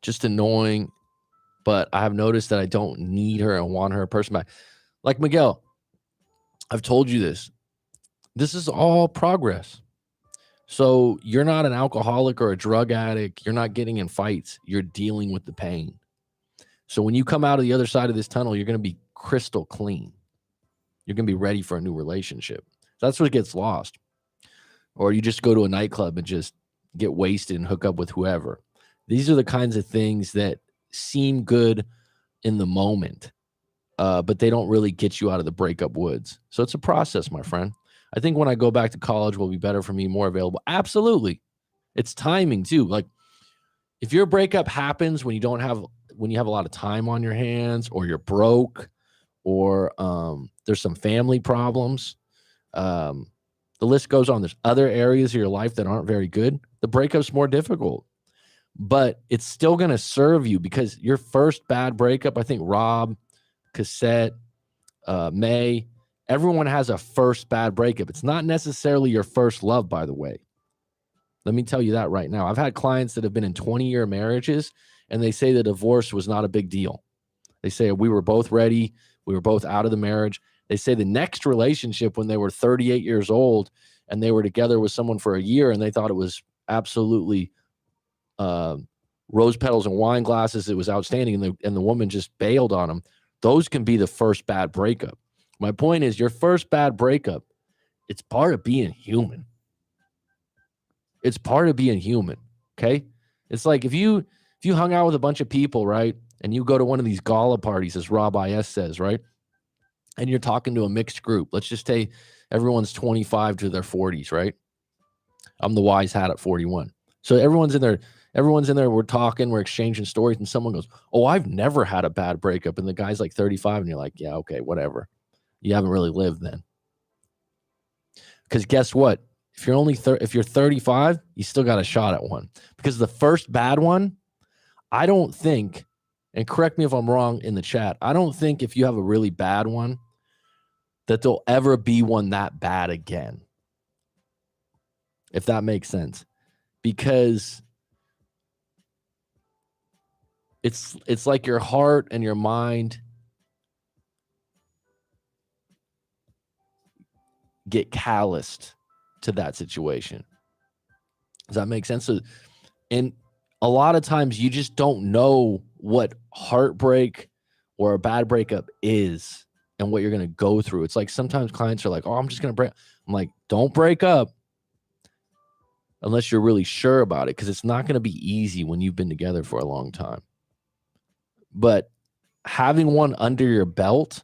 Just annoying, but I have noticed that I don't need her and want her person back. Like Miguel, I've told you this. This is all progress. So you're not an alcoholic or a drug addict. You're not getting in fights. You're dealing with the pain. So when you come out of the other side of this tunnel, you're going to be crystal clean. You're going to be ready for a new relationship. That's what gets lost. Or you just go to a nightclub and just get wasted and hook up with whoever. These are the kinds of things that seem good in the moment, but they don't really get you out of the breakup woods. So it's a process, my friend. I think when I go back to college will be better for me, more available. Absolutely. It's timing too. Like if your breakup happens when you have a lot of time on your hands, or you're broke, or there's some family problems, the list goes on. There's other areas of your life that aren't very good. The breakup's more difficult, but it's still going to serve you, because your first bad breakup, I think Rob, Cassette, May, everyone has a first bad breakup. It's not necessarily your first love, by the way. Let me tell you that right now. I've had clients that have been in 20-year marriages, and they say the divorce was not a big deal. They say we were both ready. We were both out of the marriage. They say the next relationship, when they were 38 years old and they were together with someone for a year, and they thought it was absolutely rose petals and wine glasses. It was outstanding. And the woman just bailed on them. Those can be the first bad breakup. My point is, your first bad breakup, it's part of being human. It's part of being human. Okay. It's like if you hung out with a bunch of people, right? And you go to one of these gala parties, as Rob IS says, right? And you're talking to a mixed group. Let's just say everyone's 25 to their 40s, right? I'm the wise hat at 41. So everyone's in there. We're talking, we're exchanging stories, and someone goes, "Oh, I've never had a bad breakup." And the guy's like 35, and you're like, "Yeah, okay, whatever. You haven't really lived then." Because guess what? If you're 35, you still got a shot at one. Because the first bad one, I don't think, and correct me if I'm wrong in the chat, I don't think if you have a really bad one that there'll ever be one that bad again. If that makes sense. Because it's like your heart and your mind get calloused to that situation. Does that make sense? So, and a lot of times you just don't know what heartbreak or a bad breakup is and what you're going to go through. It's like sometimes clients are like, "Oh, I'm just going to break." I'm like, don't break up unless you're really sure about it, because it's not going to be easy when you've been together for a long time. But having one under your belt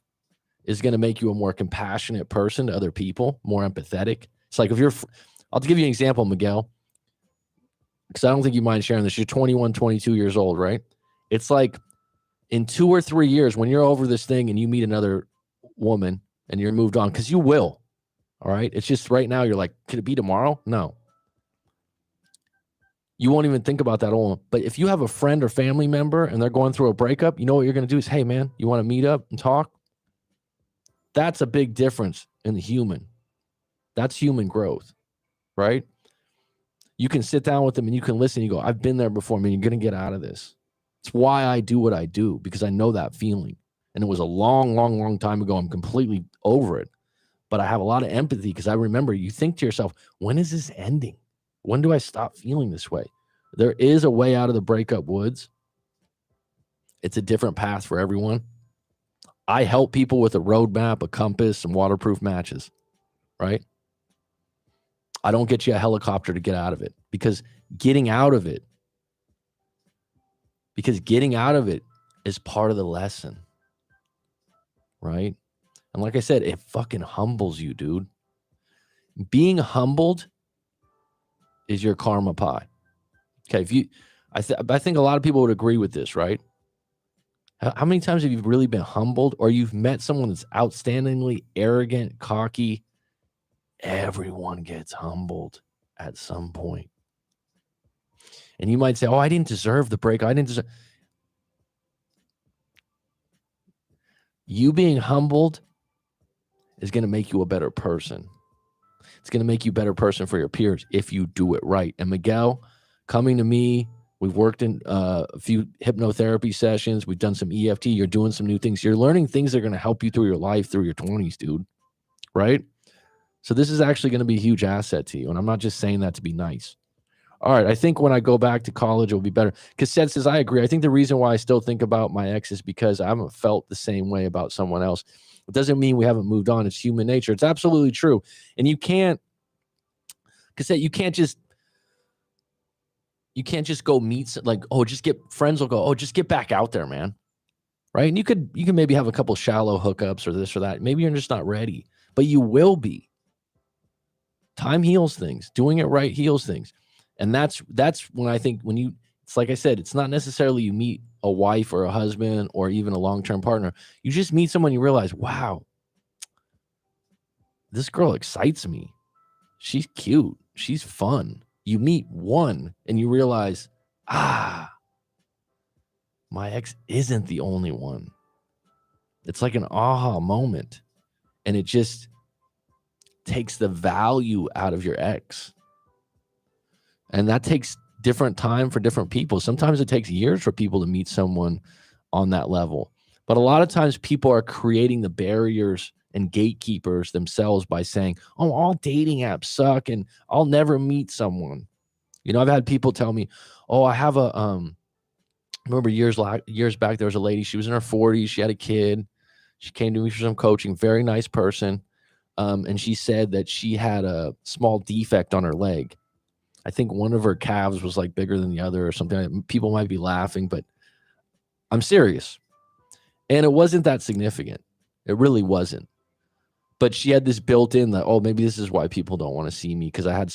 is going to make you a more compassionate person to other people, more empathetic. It's like I'll give you an example, Miguel, because I don't think you mind sharing this. You're 21, 22 years old, right? It's like in 2 or 3 years, when you're over this thing and you meet another woman and you're moved on, because you will, all right? It's just right now you're like, could it be tomorrow? No. You won't even think about that all. But if you have a friend or family member and they're going through a breakup, you know what you're going to do is, "Hey, man, you want to meet up and talk?" That's a big difference in the human. That's human growth, right? You can sit down with them and you can listen. You go, "I've been there before, man. You're going to get out of this." It's why I do what I do, because I know that feeling. And it was a long, long, long time ago. I'm completely over it. But I have a lot of empathy, because I remember, you think to yourself, when is this ending? When do I stop feeling this way? There is a way out of the breakup woods. It's a different path for everyone. I help people with a roadmap, a compass, some waterproof matches, right? I don't get you a helicopter to get out of it, because getting out of it is part of the lesson, right? And like I said, it fucking humbles you, dude. Being humbled is your karma pie. Okay, I think a lot of people would agree with this, right? How many times have you really been humbled, or you've met someone that's outstandingly arrogant, cocky? Everyone gets humbled at some point. And you might say, "Oh, I didn't deserve the break. I didn't deserve." You being humbled is going to make you a better person. It's going to make you a better person for your peers if you do it right. And Miguel, coming to me, we've worked in a few hypnotherapy sessions. We've done some EFT. You're doing some new things. You're learning things that are going to help you through your life, through your 20s, dude. Right? So this is actually going to be a huge asset to you. And I'm not just saying that to be nice. All right. I think when I go back to college, it'll be better. Cassette says, I agree. I think the reason why I still think about my ex is because I haven't felt the same way about someone else. It doesn't mean we haven't moved on. It's human nature. It's absolutely true. And you can't, Cassette, you can't just go meet, like, oh, just get friends will go, oh, just get back out there, man. Right. And you can maybe have a couple shallow hookups or this or that. Maybe you're just not ready, but you will be. Time heals things. Doing it right heals things. And that's when I think it's like I said, it's not necessarily you meet a wife or a husband or even a long-term partner. You just meet someone, you realize, wow, this girl excites me. She's cute. She's fun. You meet one and you realize, my ex isn't the only one. It's like an aha moment. And it just takes the value out of your ex. And that takes different time for different people. Sometimes it takes years for people to meet someone on that level. But a lot of times people are creating the barriers and gatekeepers themselves by saying, oh, all dating apps suck and I'll never meet someone. I've had people tell me, oh, I have remember years back, there was a lady, she was in her 40s. She had a kid. She came to me for some coaching, very nice person. And she said that she had a small defect on her leg. I think one of her calves was like bigger than the other or something. People might be laughing, but I'm serious. And it wasn't that significant. It really wasn't. But she had this built in that, oh, maybe this is why people don't want to see me because I had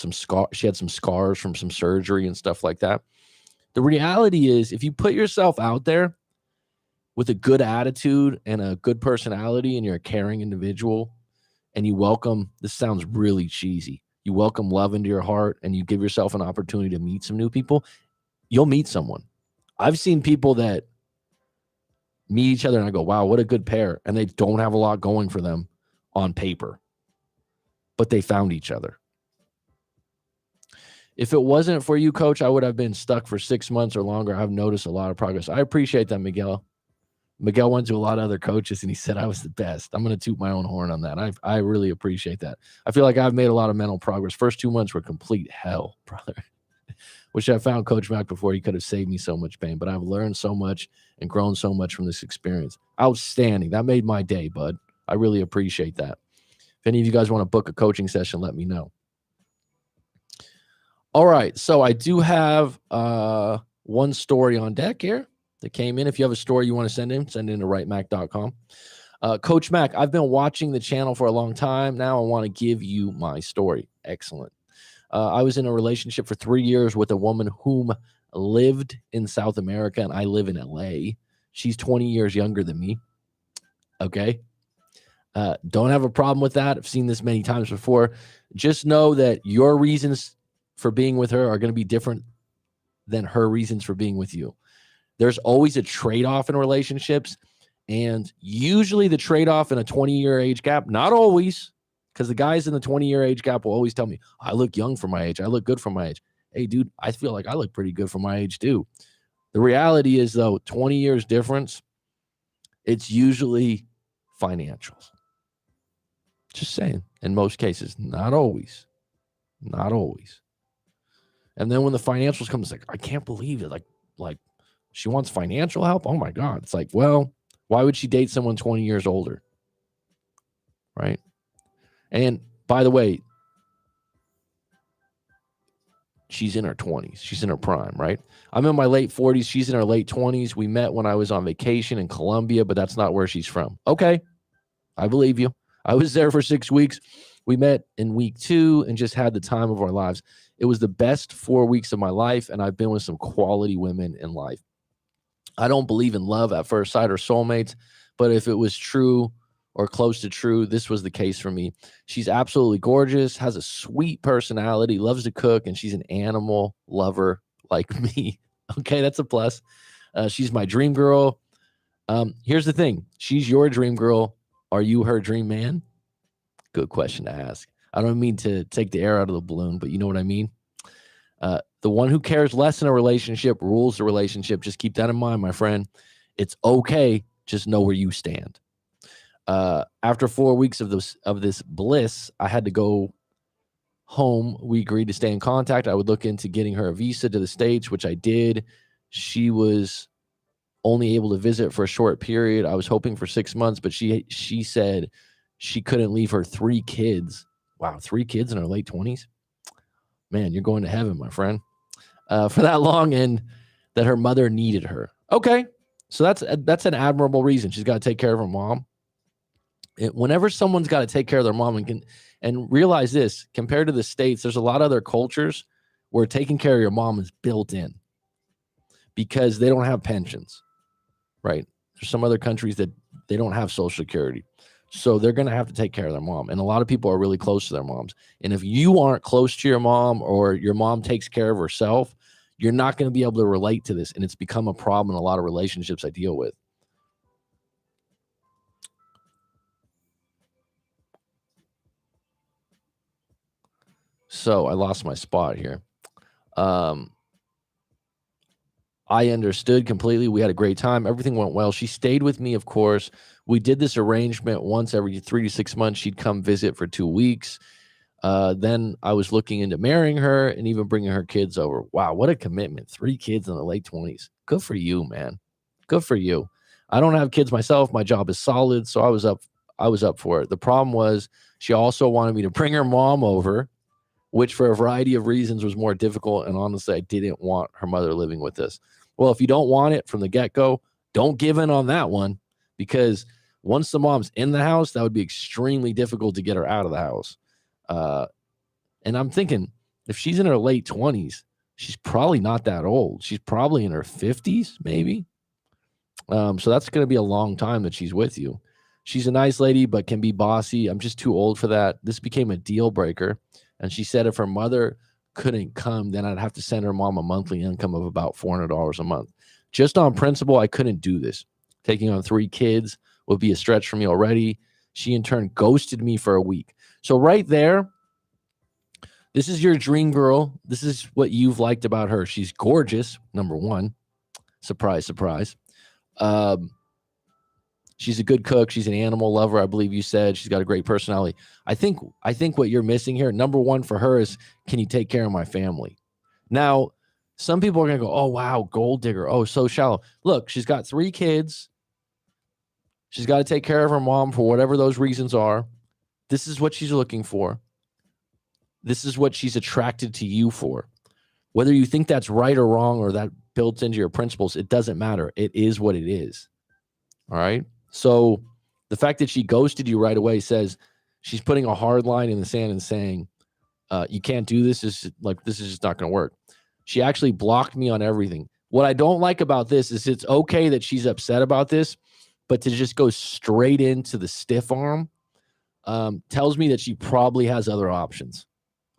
she had some scars from some surgery and stuff like that. The reality is if you put yourself out there with a good attitude and a good personality and you're a caring individual and you welcome, this sounds really cheesy, you welcome love into your heart and you give yourself an opportunity to meet some new people, you'll meet someone. I've seen people that meet each other and I go, wow, what a good pair. And they don't have a lot going for them on paper, but they found each other. If it wasn't for you, Coach, I would have been stuck for 6 months or longer. I've noticed a lot of progress. I appreciate that, Miguel. Miguel went to a lot of other coaches and he said I was the best. I'm going to toot my own horn on that. I really appreciate that. I feel like I've made a lot of mental progress. First 2 months were complete hell, brother. Wish I found Coach Mac before. He could have saved me so much pain, but I've learned so much and grown so much from this experience. Outstanding. That made my day, bud. I really appreciate that. If any of you guys want to book a coaching session, let me know. All right. So I do have one story on deck here that came in. If you have a story you want to send in to writemac.com. Coach Mac, I've been watching the channel for a long time. Now I want to give you my story. Excellent. I was in a relationship for 3 years with a woman whom lived in South America, and I live in LA. She's 20 years younger than me. Okay. Don't have a problem with that. I've seen this many times before. Just know that your reasons for being with her are going to be different than her reasons for being with you. There's always a trade-off in relationships, and usually the trade-off in a 20-year age gap, not always, because the guys in the 20-year age gap will always tell me, I look young for my age. I look good for my age. Hey, dude, I feel like I look pretty good for my age too. The reality is, though, 20 years difference, it's usually financials. Just saying, in most cases, not always. Not always. And then when the financials come, it's like, I can't believe it. Like she wants financial help. Oh my God. It's like, well, why would she date someone 20 years older? Right. And by the way, she's in her 20s. She's in her prime, right? I'm in my late 40s. She's in her late 20s. We met when I was on vacation in Colombia, but that's not where she's from. Okay. I believe you. I was there for 6 weeks. We met in week 2 and just had the time of our lives. It was the best 4 weeks of my life, and I've been with some quality women in life. I don't believe in love at first sight or soulmates, but if it was true or close to true, this was the case for me. She's absolutely gorgeous, has a sweet personality, loves to cook, and she's an animal lover like me. Okay, that's a plus. She's my dream girl. Here's the thing. She's your dream girl. Are you her dream man? Good question to ask. I don't mean to take the air out of the balloon, but you know what I mean? The one who cares less in a relationship rules the relationship. Just keep that in mind, my friend. It's okay. Just know where you stand. After 4 weeks of this bliss, I had to go home. We agreed to stay in contact. I would look into getting her a visa to the States, which I did. She was only able to visit for a short period. I was hoping for 6 months, but she said she couldn't leave her 3 kids. Wow, 3 kids in her late 20s? Man, you're going to heaven, my friend. For that long, and that her mother needed her. Okay, so that's an admirable reason. She's got to take care of her mom. Whenever someone's got to take care of their mom, and realize this, compared to the States, there's a lot of other cultures where taking care of your mom is built in because they don't have pensions, right? There's some other countries that they don't have Social Security. So they're going to have to take care of their mom. And a lot of people are really close to their moms. And if you aren't close to your mom, or your mom takes care of herself, you're not going to be able to relate to this. And it's become a problem in a lot of relationships I deal with. So I lost my spot here. I understood completely. We had a great time. Everything went well. She stayed with me, of course. We did this arrangement once every 3 to 6 months. She'd come visit for 2 weeks. Then I was looking into marrying her and even bringing her kids over. Wow, what a commitment. 3 kids in the late 20s. Good for you, man. Good for you. I don't have kids myself. My job is solid, so I was up for it. The problem was she also wanted me to bring her mom over, which for a variety of reasons was more difficult. And honestly, I didn't want her mother living with us. Well, if you don't want it from the get-go, don't give in on that one, because once the mom's in the house, that would be extremely difficult to get her out of the house. And I'm thinking, if she's in her late 20s, she's probably not that old. She's probably in her 50s, maybe. So that's going to be a long time that she's with you. She's a nice lady, but can be bossy. I'm just too old for that. This became a deal breaker. And she said if her mother couldn't come, then I'd have to send her mom a monthly income of about $400 a month. Just on principle, I couldn't do this. Taking on 3 kids would be a stretch for me already. She in turn ghosted me for a week. So right there, this is your dream girl. This is what you've liked about her. She's gorgeous, number one. Surprise, surprise. She's a good cook. She's an animal lover, I believe you said. She's got a great personality. I think what you're missing here, number one for her, is, can you take care of my family? Now, some people are going to go, oh, wow, gold digger. Oh, so shallow. Look, she's got 3 kids. She's got to take care of her mom for whatever those reasons are. This is what she's looking for. This is what she's attracted to you for. Whether you think that's right or wrong, or that built into your principles, it doesn't matter. It is what it is. All right? So the fact that she ghosted you right away says she's putting a hard line in the sand and saying, you can't do this. This is just not going to work. She actually blocked me on everything. What I don't like about this is it's okay that she's upset about this, but to just go straight into the stiff arm tells me that she probably has other options.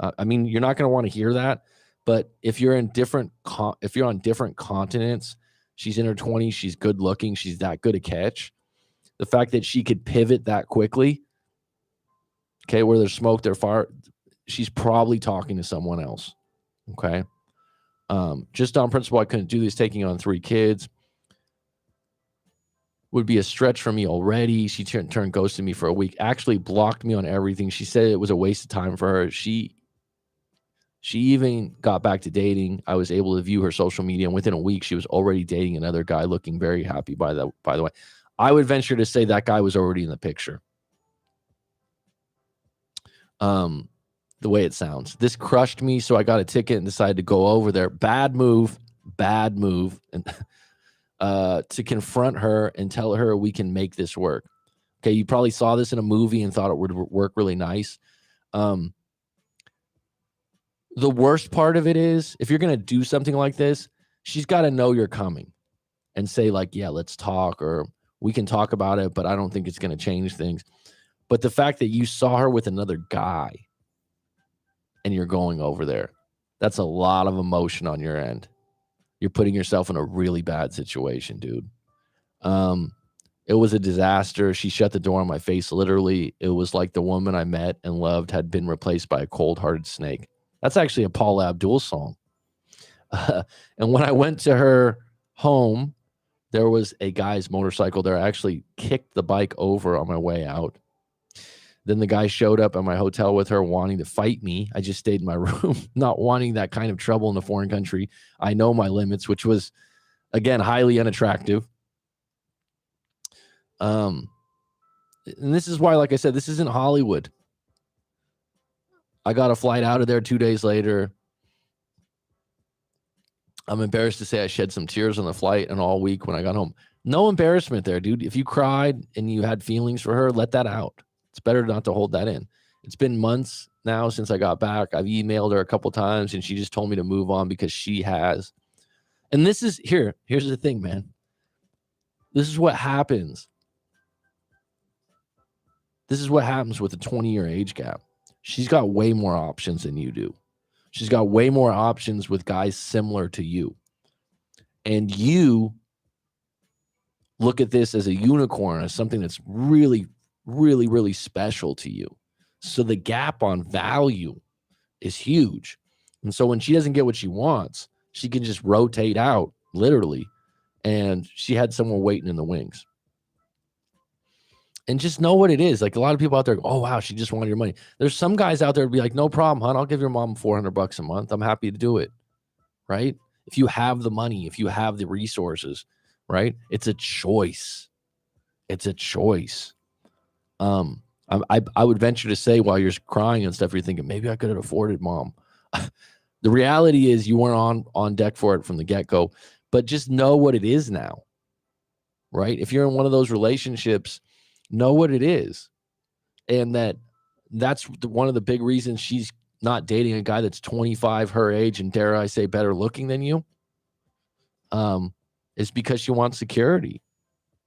I mean, you're not going to want to hear that, but if you're on different continents, she's in her 20s, she's good looking, she's that good a catch. The fact that she could pivot that quickly, okay, where there's smoke, there's fire, she's probably talking to someone else, okay? Just on principle, I couldn't do this. Taking on 3 kids would be a stretch for me already. She turned ghosted me for a week, actually blocked me on everything. She said it was a waste of time for her. She even got back to dating. I was able to view her social media, and within a week, she was already dating another guy, looking very happy, by the way. I would venture to say that guy was already in the picture. The way it sounds. This crushed me, so I got a ticket and decided to go over there. Bad move. And to confront her and tell her we can make this work. Okay, you probably saw this in a movie and thought it would work really nice. The worst part of it is, if you're going to do something like this, she's got to know you're coming and say, like, yeah, let's talk, or we can talk about it, but I don't think it's going to change things. But the fact that you saw her with another guy and you're going over there, that's a lot of emotion on your end. You're putting yourself in a really bad situation, dude. It was a disaster. She shut the door on my face, literally. It was like the woman I met and loved had been replaced by a cold-hearted snake. That's actually a Paula Abdul song. And when I went to her home, There was a guy's motorcycle there. I actually kicked the bike over on my way out. Then the guy showed up at my hotel with her wanting to fight me. I just stayed in my room, not wanting that kind of trouble in a foreign country. I know my limits, which was, again, highly unattractive. And this is why, like I said, this isn't Hollywood. I got a flight out of there 2 days later. I'm embarrassed to say I shed some tears on the flight and all week when I got home. No embarrassment there, dude. If you cried and you had feelings for her, let that out. It's better not to hold that in. It's been months now since I got back. I've emailed her a couple times and she just told me to move on because she has. And this is here's the thing, man. This is what happens. This is what happens with a 20-year age gap. She's got way more options than you do. She's got way more options with guys similar to you. And you look at this as a unicorn, as something that's really, really, really special to you. So the gap on value is huge. And so when she doesn't get what she wants, she can just rotate out, literally. And she had someone waiting in the wings. And just know what it is. Like a lot of people out there, oh, wow, she just wanted your money. There's some guys out there to be like, no problem, hon. I'll give your mom $400 a month. I'm happy to do it. Right? If you have the money, if you have the resources, right? It's a choice. It's a choice. I would venture to say while you're crying and stuff, you're thinking, maybe I could have afforded mom. The reality is you weren't on deck for it from the get-go, but just know what it is now, right? If you're in one of those relationships, know what it is. And that's one of the big reasons she's not dating a guy that's 25 her age and, dare I say, better looking than you, is because she wants security.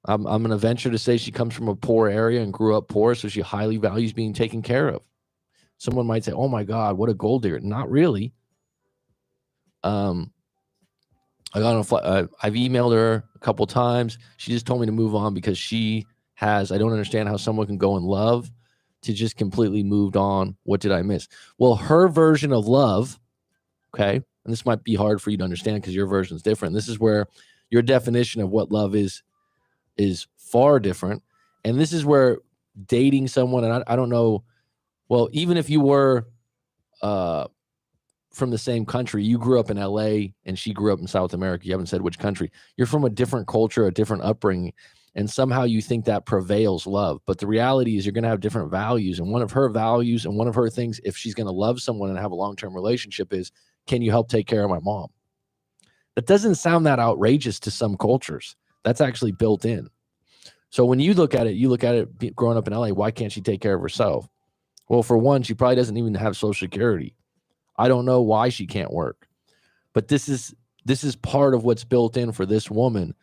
I'm going to venture to say she comes from a poor area and grew up poor, so she highly values being taken care of. Someone might say, oh, my God, what a gold digger. Not really. I got on a flight. I've emailed her a couple times. She just told me to move on because she has, I don't understand how someone can go in love to just completely moved on. What did I miss? Well, her version of love, okay, and this might be hard for you to understand because your version is different. This is where your definition of what love is far different. And this is where dating someone, and I don't know, well, even if you were from the same country, you grew up in LA and she grew up in South America. You haven't said which country. You're from a different culture, a different upbringing, and somehow you think that prevails love. But the reality is you're going to have different values. And one of her values and one of her things, if she's going to love someone and have a long-term relationship, is, can you help take care of my mom? That doesn't sound that outrageous to some cultures. That's actually built in. So when you look at it growing up in LA, why can't she take care of herself? Well, for one, she probably doesn't even have Social Security. I don't know why she can't work. But this is part of what's built in for this woman.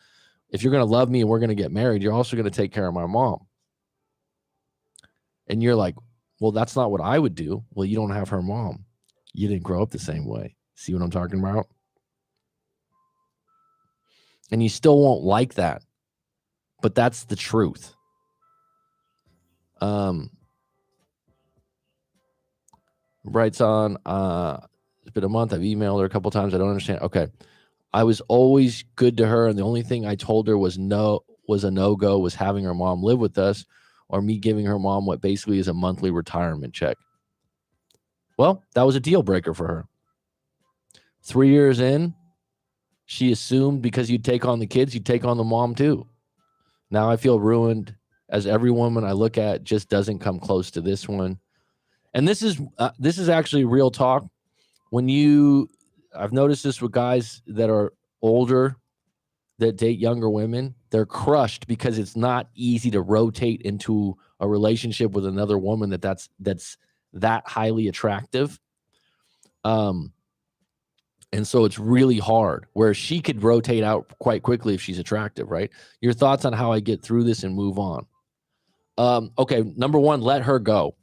If you're going to love me and we're going to get married, you're also going to take care of my mom. And you're like, well, that's not what I would do. Well, you don't have her mom. You didn't grow up the same way. See what I'm talking about? And you still won't like that. But that's the truth. Writes on, it's been a month. I've emailed her a couple times. I don't understand. Okay. I was always good to her. And the only thing I told her was a no-go was having her mom live with us or me giving her mom what basically is a monthly retirement check. Well, that was a deal breaker for her. 3 years in, she assumed because you'd take on the kids, you'd take on the mom too. Now I feel ruined, as every woman I look at just doesn't come close to this one. And this is actually real talk. I've noticed this with guys that are older that date younger women. They're crushed because it's not easy to rotate into a relationship with another woman that's that highly attractive. And so it's really hard, where she could rotate out quite quickly if she's attractive, right? Your thoughts on how I get through this and move on. Okay, number one, let her go.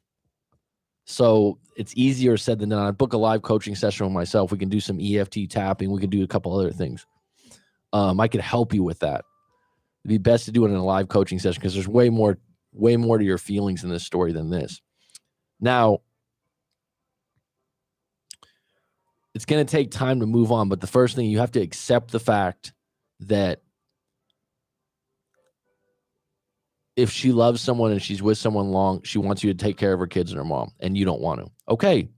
So it's easier said than done. I book a live coaching session with myself. We can do some EFT tapping. We can do a couple other things. I could help you with that. It'd be best to do it in a live coaching session because there's way more to your feelings in this story than this. Now, it's going to take time to move on, but the first thing, you have to accept the fact that if she loves someone and she's with someone long, she wants you to take care of her kids and her mom, and you don't want to. Okay,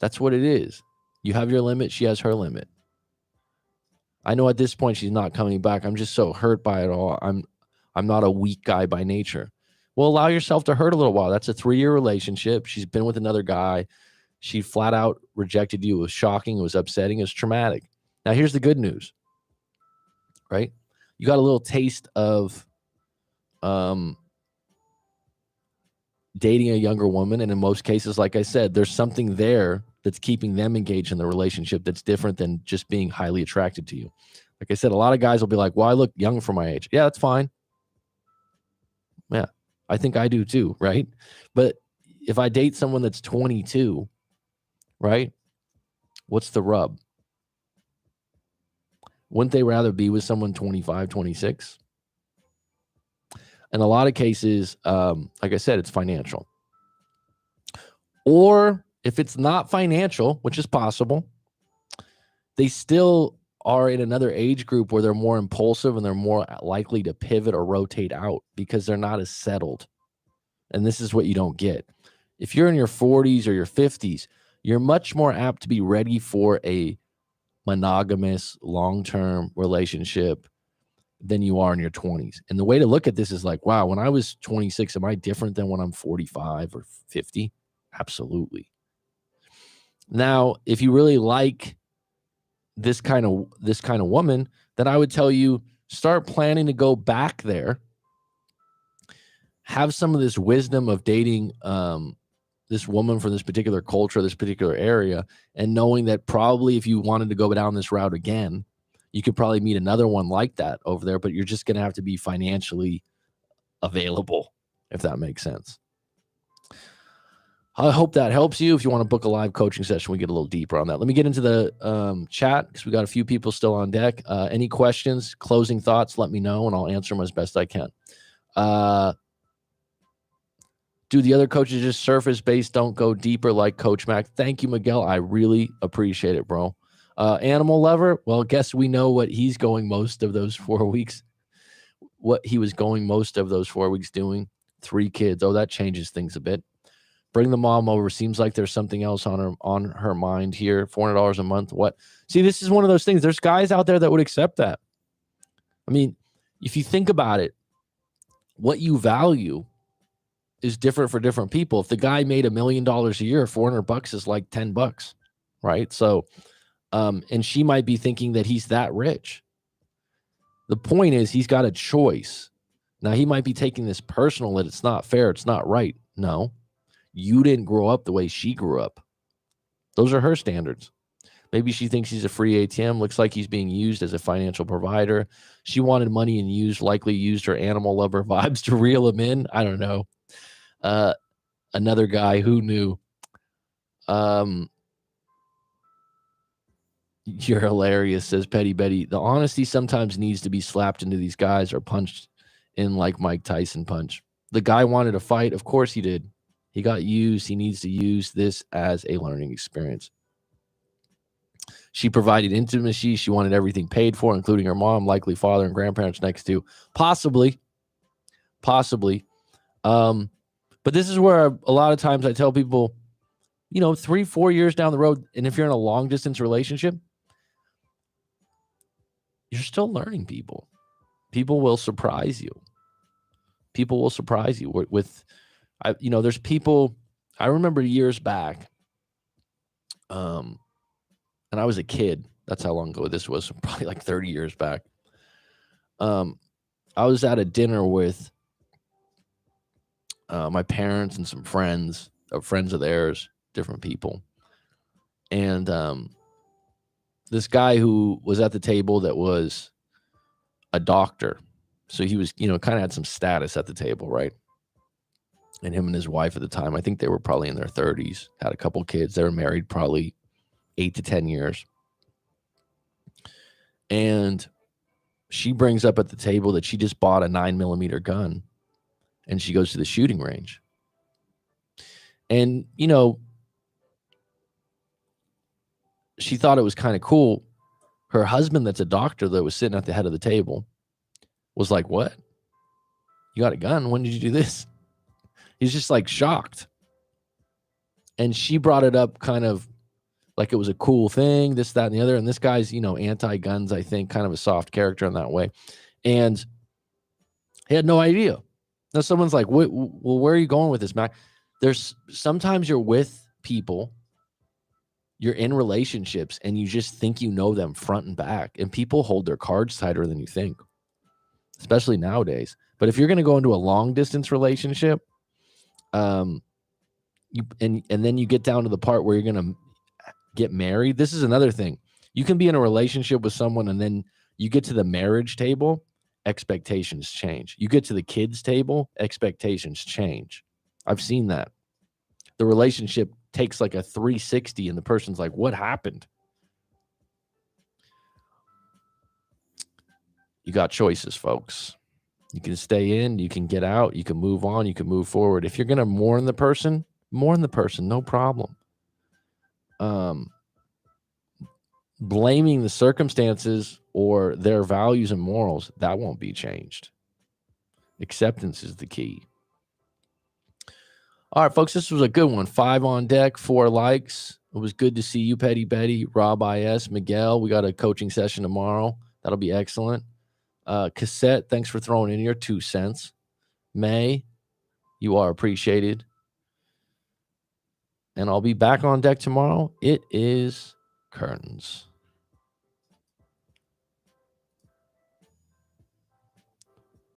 that's what it is. You have your limit. She has her limit. I know at this point she's not coming back. I'm just so hurt by it all. I'm not a weak guy by nature. Well, allow yourself to hurt a little while. That's a 3-year relationship. She's been with another guy. She flat out rejected you. It was shocking. It was upsetting. It was traumatic. Now, here's the good news, right? You got a little taste of dating a younger woman. And in most cases, like I said, there's something there that's keeping them engaged in the relationship that's different than just being highly attracted to you. Like I said, a lot of guys will be like, well, I look young for my age. Yeah, that's fine. Yeah, I think I do too, right? But if I date someone that's 22, right? What's the rub? Wouldn't they rather be with someone 25, 26? In a lot of cases, like I said, it's financial. Or if it's not financial, which is possible, they still are in another age group where they're more impulsive and they're more likely to pivot or rotate out because they're not as settled. And this is what you don't get. If you're in your 40s or your 50s, you're much more apt to be ready for a monogamous, long-term relationship than you are in your 20s. And the way to look at this is like, wow, when I was 26, am I different than when I'm 45 or 50? Absolutely. Now, if you really like this kind of woman, then I would tell you, start planning to go back there. Have some of this wisdom of dating this woman from this particular culture, this particular area, and knowing that probably if you wanted to go down this route again, you could probably meet another one like that over there, but you're just going to have to be financially available, if that makes sense. I hope that helps you. If you want to book a live coaching session, we get a little deeper on that. Let me get into the chat because we got a few people still on deck. Any questions, closing thoughts, let me know, and I'll answer them as best I can. Do the other coaches just surface-based, don't go deeper like Coach Mac? Thank you, Miguel. I really appreciate it, bro. Animal lover, well, guess we know what he's going most of those 4 weeks. What he was going most of those 4 weeks doing. 3 kids. Oh, that changes things a bit. Bring the mom over. Seems like there's something else on her mind here. $400 a month. What? See, this is one of those things. There's guys out there that would accept that. I mean, if you think about it, what you value is different for different people. If the guy made $1 million a year, $400 is like $10, right? So, and she might be thinking that he's that rich. The point is, he's got a choice. Now, he might be taking this personal that it's not fair, it's not right. No, you didn't grow up the way she grew up. Those are her standards. Maybe she thinks he's a free ATM. Looks like he's being used as a financial provider. She wanted money and likely used her animal lover vibes to reel him in. I don't know. Another guy who knew. You're hilarious, says Petty Betty. The honesty sometimes needs to be slapped into these guys or punched in like Mike Tyson punch. The guy wanted to fight. Of course he did. He got used. He needs to use this as a learning experience. She provided intimacy. She wanted everything paid for, including her mom, likely father and grandparents next to. Possibly. But this is where a lot of times I tell people, 3-4 years down the road, and if you're in a long distance relationship, you're still learning people. People will surprise you. With there's people. I remember years back, and I was a kid. That's how long ago this was. Probably like 30 years back. I was at a dinner with my parents and some friends of theirs, different people. And this guy who was at the table that was a doctor. So he was, kind of had some status at the table, right? And him and his wife at the time, I think they were probably in their 30s, had a couple kids. They were married probably 8 to 10 years. And she brings up at the table that she just bought a 9mm gun and she goes to the shooting range. And, she thought it was kind of cool. Her husband, that's a doctor that was sitting at the head of the table, was like, what? You got a gun? When did you do this? He's just like shocked. And she brought it up kind of like it was a cool thing, this, that, and the other. And this guy's, anti-guns, I think, kind of a soft character in that way. And he had no idea. Now someone's like, well, where are you going with this, Mac? There's sometimes you're with people, you're in relationships, and you just think you know them front and back. And people hold their cards tighter than you think, especially nowadays. But if you're going to go into a long distance relationship, and then you get down to the part where you're going to get married. This is another thing. You can be in a relationship with someone, and then you get to the marriage table, expectations change. You get to the kids table, expectations change. I've seen that. The relationship takes like a 360, and the person's like, what happened? You got choices, folks. You can stay in, you can get out, you can move on, you can move forward. If you're going to mourn the person, no problem. Blaming the circumstances or their values and morals, that won't be changed. Acceptance is the key. All right, folks, this was a good one. 5 on deck, 4 likes. It was good to see you, Petty Betty, Rob IS, Miguel. We got a coaching session tomorrow. That'll be excellent. Cassette, thanks for throwing in your 2 cents. May, you are appreciated. And I'll be back on deck tomorrow. It is curtains.